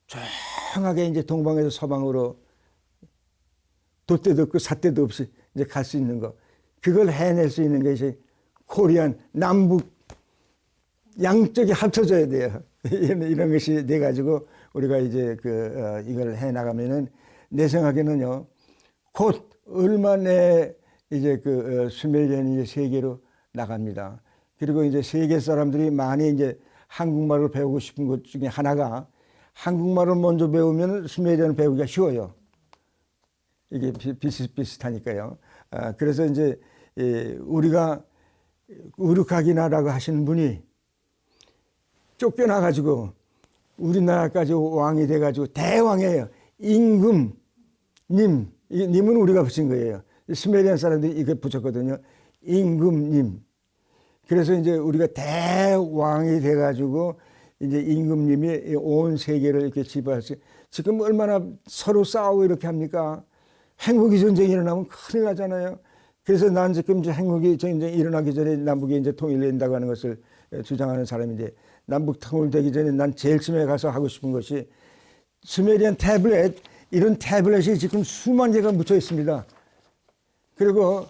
조용하게 이제 동방에서 서방으로 돛대도 없고 삿대도 없이 이제 갈 수 있는 거. 그걸 해낼 수 있는 것이 코리안, 남북, 양쪽이 합쳐져야 돼요. 이런 것이 돼가지고 우리가 이제 이걸 해 나가면은 내 생각에는요, 곧 얼마 내에 이제 수메리안이 세계로 나갑니다. 그리고 이제 세계 사람들이 많이 이제 한국말을 배우고 싶은 것 중에 하나가 한국말을 먼저 배우면 수메리안을 배우기가 쉬워요. 이게 비슷비슷하니까요. 그래서 이제 우리가 우르카기나라고 하시는 분이 쫓겨나가지고 우리나라까지 왕이 돼가지고 대왕이에요. 임금님, 님은 우리가 붙인 거예요. 수메리안 사람들이 이거 붙였거든요. 임금님. 그래서 이제 우리가 대왕이 돼가지고 이제 임금님이 온 세계를 이렇게 지배하시. 지금 얼마나 서로 싸우고 이렇게 합니까? 핵무기 전쟁이 일어나면 큰일 나잖아요. 그래서 난 지금 이제 핵무기 전쟁이 일어나기 전에 남북이 이제 통일된다고 하는 것을 주장하는 사람인데 남북 통일되기 전에 난 제일 처음에 가서 하고 싶은 것이 수메리안 태블릿, 이런 태블릿이 지금 수만 개가 묻혀 있습니다. 그리고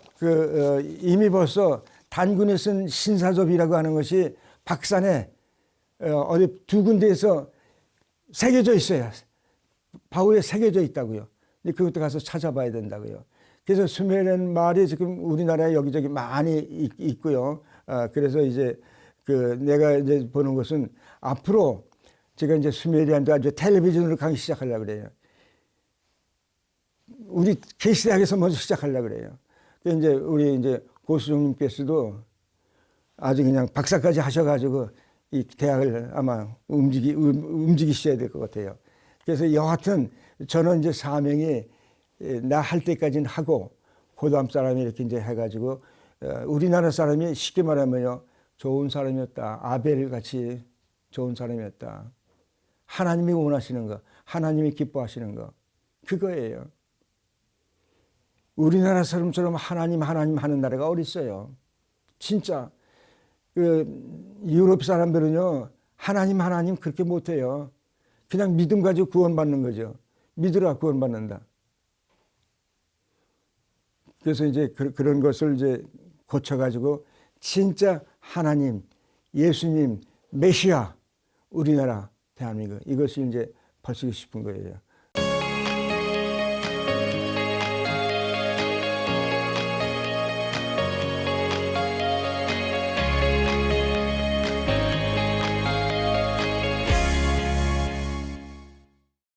이미 벌써 단군이 쓴 신사접이라고 하는 것이 박산에 어디 두 군데에서 새겨져 있어요. 바위에 새겨져 있다고요. 근데 그것도 가서 찾아봐야 된다고요. 그래서 수메리안 말이 지금 우리나라에 여기저기 많이 있고요. 그래서 이제 내가 이제 보는 것은 앞으로 제가 이제 수메리안도 아주 텔레비전으로 강의 시작하려고 그래요. 우리 계시대학에서 먼저 시작하려고 그래요. 이제 우리 이제 고수정님께서도 아주 그냥 박사까지 하셔가지고 이 대학을 아마 움직이셔야 될 것 같아요. 그래서 여하튼 저는 이제 사명이 나 할 때까지는 하고 고다음 사람이 이렇게 이제 해가지고 우리나라 사람이 쉽게 말하면요 좋은 사람이었다. 아벨 같이 좋은 사람이었다. 하나님이 원하시는 거, 하나님이 기뻐하시는 거 그거예요. 우리나라 사람처럼 하나님 하는 나라가 어디 있어요? 진짜 유럽 사람들은요 하나님 그렇게 못해요. 그냥 믿음 가지고 구원받는 거죠. 믿으라 구원받는다. 그래서 이제 그런 것을 이제 고쳐가지고 진짜 하나님, 예수님, 메시아, 우리나라 대한민국 이것을 이제 밝히고 싶은 거예요.